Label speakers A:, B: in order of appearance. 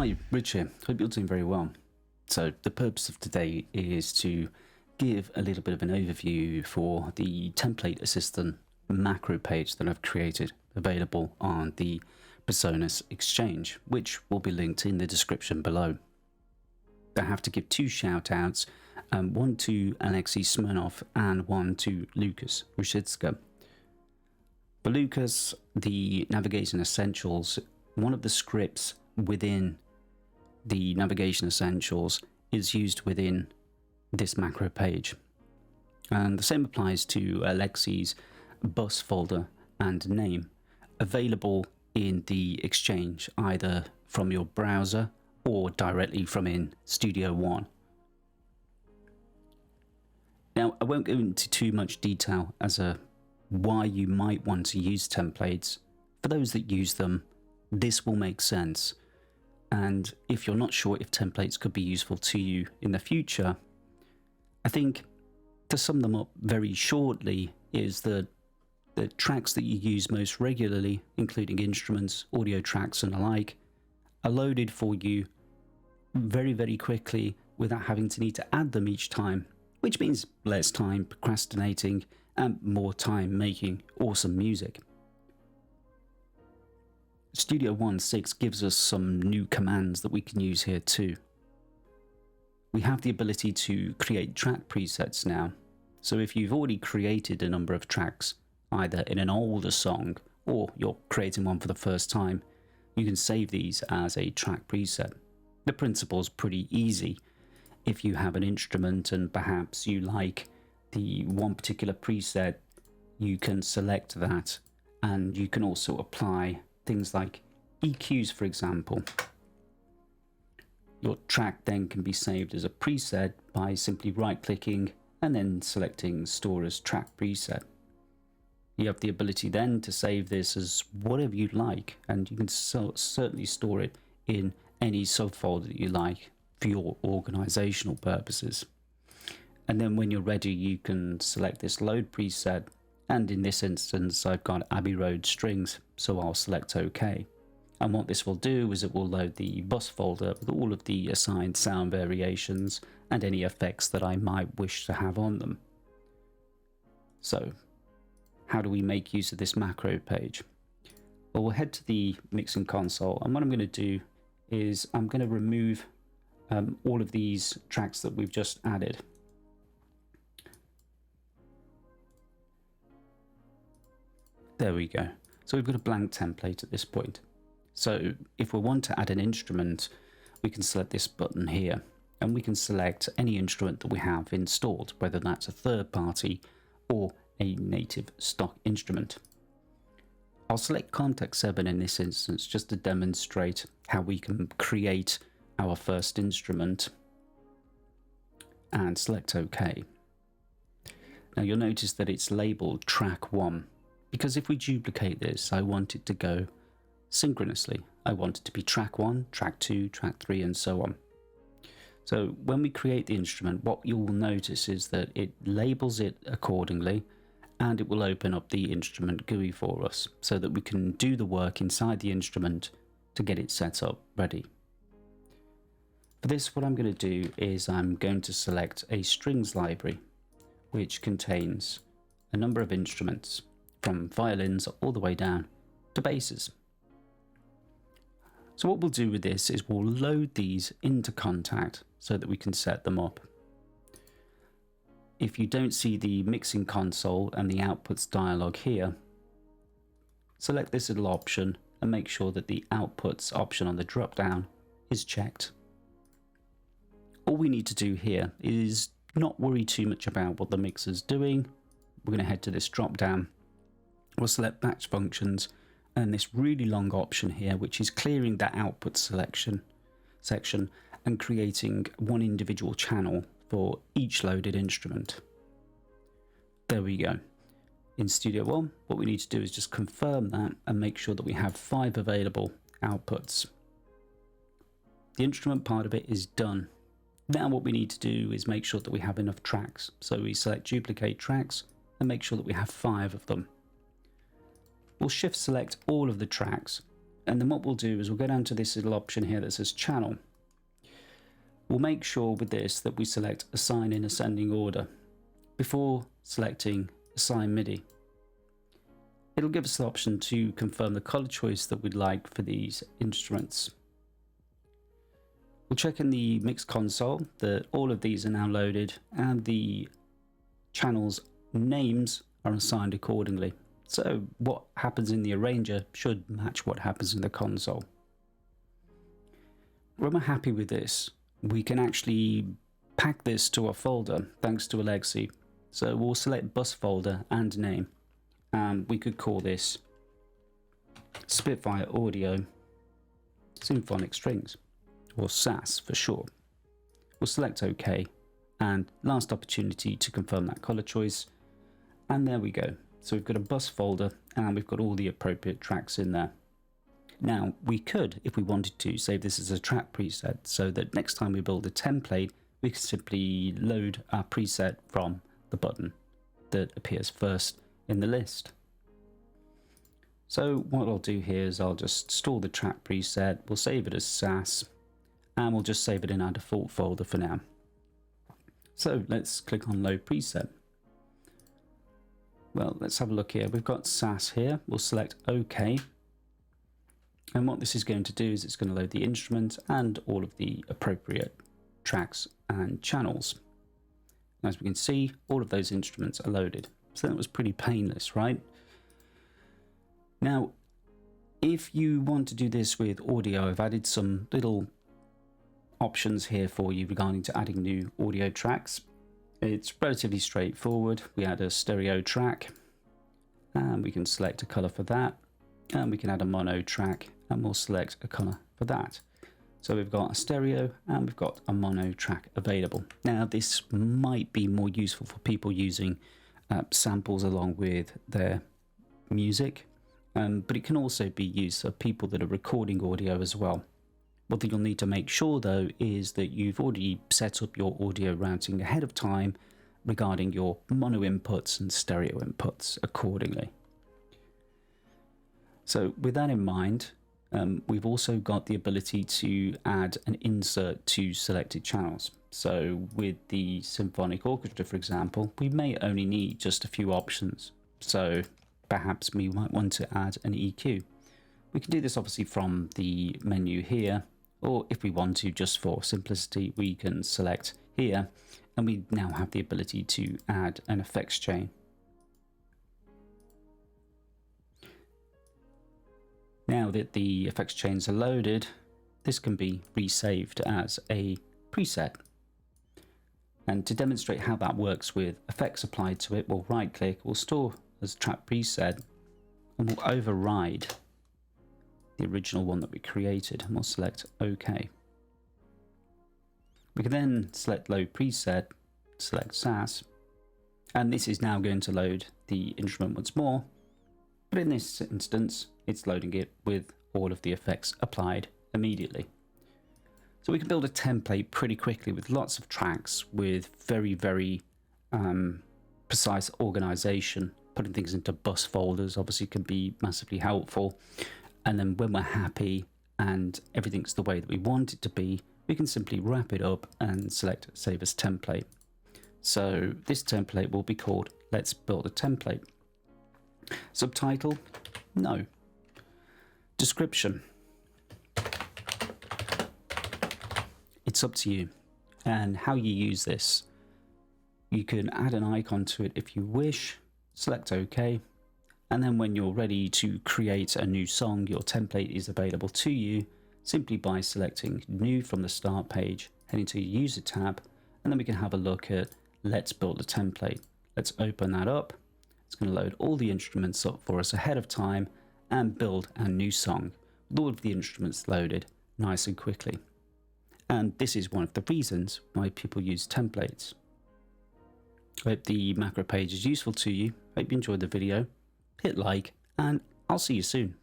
A: Hi, Rich here. Hope you're doing very well. So the purpose of today is to give a little bit of an overview for the template assistant macro page that I've created, available on the Personas Exchange, which will be linked in the description below. I have to give two shout outs, one to Alexei Smirnov and one to Lucas Rushitska. For Lucas, the Navigation Essentials, one of the scripts within the Navigation Essentials is used within this macro page. And the same applies to Alexei's bus folder and name, available in the Exchange, either from your browser or directly from in Studio One. Now, I won't go into too much detail as a why you might want to use templates. For those that use them, this will make sense. And if you're not sure if templates could be useful to you in the future, I think to sum them up very shortly is that the tracks that you use most regularly, including instruments, audio tracks and the like, are loaded for you very, very quickly without having to need to add them each time, which means less time procrastinating and more time making awesome music. Studio One 6 gives us some new commands that we can use here too. We have the ability to create track presets now, so if you've already created a number of tracks, either in an older song or you're creating one for the first time, you can save these as a track preset. The principle's pretty easy. If you have an instrument and perhaps you like the one particular preset, you can select that, and you can also apply things like EQs, for example. Your track then can be saved as a preset by simply right-clicking and then selecting Store as Track Preset. You have the ability then to save this as whatever you like, and you can certainly store it in any subfolder that you like for your organizational purposes. And then when you're ready, you can select this Load preset, and in this instance I've got Abbey Road strings, so I'll select OK. And what this will do is it will load the bus folder with all of the assigned sound variations and any effects that I might wish to have on them. So how do we make use of this macro page? Well, we'll head to the mixing console, and what I'm going to do is I'm going to remove all of these tracks that we've just added. There we go. So we've got a blank template at this point. So if we want to add an instrument, we can select this button here, and we can select any instrument that we have installed, whether that's a third party or a native stock instrument. I'll select Contact 7 in this instance just to demonstrate how we can create our first instrument, and select OK. Now you'll notice that it's labeled track 1, because if we duplicate this, I want it to go synchronously. I want it to be track 1, track 2, track 3 and so on. So when we create the instrument, what you will notice is that it labels it accordingly, and it will open up the instrument GUI for us so that we can do the work inside the instrument to get it set up ready. For this, what I'm going to do is I'm going to select a strings library which contains a number of instruments from violins all the way down to basses. So what we'll do with this is we'll load these into Contact so that we can set them up. If you don't see the mixing console and the outputs dialog here, select this little option and make sure that the outputs option on the drop down is checked. All we need to do here is not worry too much about what the mixer's doing. We're going to head to this drop down. We'll select batch functions and this really long option here, which is clearing that output selection section and creating one individual channel for each loaded instrument. There we go. In Studio One, what we need to do is just confirm that and make sure that we have 5 available outputs. The instrument part of it is done. Now what we need to do is make sure that we have enough tracks. So we select duplicate tracks and make sure that we have 5 of them. We'll shift select all of the tracks And then what we'll do is we'll go down to this little option here that says channel. We'll make sure with this that we select assign in ascending order before selecting assign MIDI. It'll give us the option to confirm the color choice that we'd like for these instruments. We'll check in the mix console that all of these are now loaded and the channels names are assigned accordingly. So what happens in the arranger should match what happens in the console. When we're happy with this, we can actually pack this to a folder thanks to a legacy. So we'll select bus folder and name, and we could call this Spitfire Audio Symphonic Strings, or SAS for short. We'll select OK, and last opportunity to confirm that color choice, and there we go. So we've got a bus folder and we've got all the appropriate tracks in there. Now we could, if we wanted to, save this as a track preset so that next time we build a template we can simply load our preset from the button that appears first in the list. So what I'll do here is I'll just store the track preset, we'll save it as SAS, and we'll just save it in our default folder for now. So let's click on load preset. Well, let's have a look here. We've got SAS here. We'll select OK. And what this is going to do is it's going to load the instrument and all of the appropriate tracks and channels. As we can see, all of those instruments are loaded. So that was pretty painless, right? Now, if you want to do this with audio, I've added some little options here for you regarding to adding new audio tracks. It's relatively straightforward. We add a stereo track and we can select a color for that, and we can add a mono track and we'll select a color for that. So we've got a stereo and we've got a mono track available. Now this might be more useful for people using samples along with their music, but it can also be used for people that are recording audio as well. What you'll need to make sure though is that you've already set up your audio routing ahead of time regarding your mono inputs and stereo inputs accordingly. So with that in mind, we've also got the ability to add an insert to selected channels. So with the symphonic orchestra, for example, we may only need just a few options. So perhaps we might want to add an EQ. We can do this obviously from the menu here, or if we want to, just for simplicity, we can select here and we now have the ability to add an effects chain. Now that the effects chains are loaded, this can be resaved as a preset. And to demonstrate how that works with effects applied to it, we'll right click, we'll store as track preset, and we'll override the original one that we created, and we'll select OK. We can then select load preset, select SAS, and this is now going to load the instrument once more, but in this instance it's loading it with all of the effects applied immediately. So we can build a template pretty quickly with lots of tracks with very precise organization. Putting things into bus folders obviously can be massively helpful. And then when we're happy and everything's the way that we want it to be, we can simply wrap it up and select Save as Template. So this template will be called Let's Build a Template. Subtitle? No. Description? It's up to you and how you use this. You can add an icon to it if you wish, select OK, and then when you're ready to create a new song, your template is available to you simply by selecting New from the Start page, heading to your User tab, and then we can have a look at Let's Build a Template. Let's open that up. It's going to load all the instruments up for us ahead of time and build a new song with all of the instruments loaded nice and quickly. And this is one of the reasons why people use templates. I hope the macro page is useful to you. Hope you enjoyed the video. Hit like and I'll see you soon.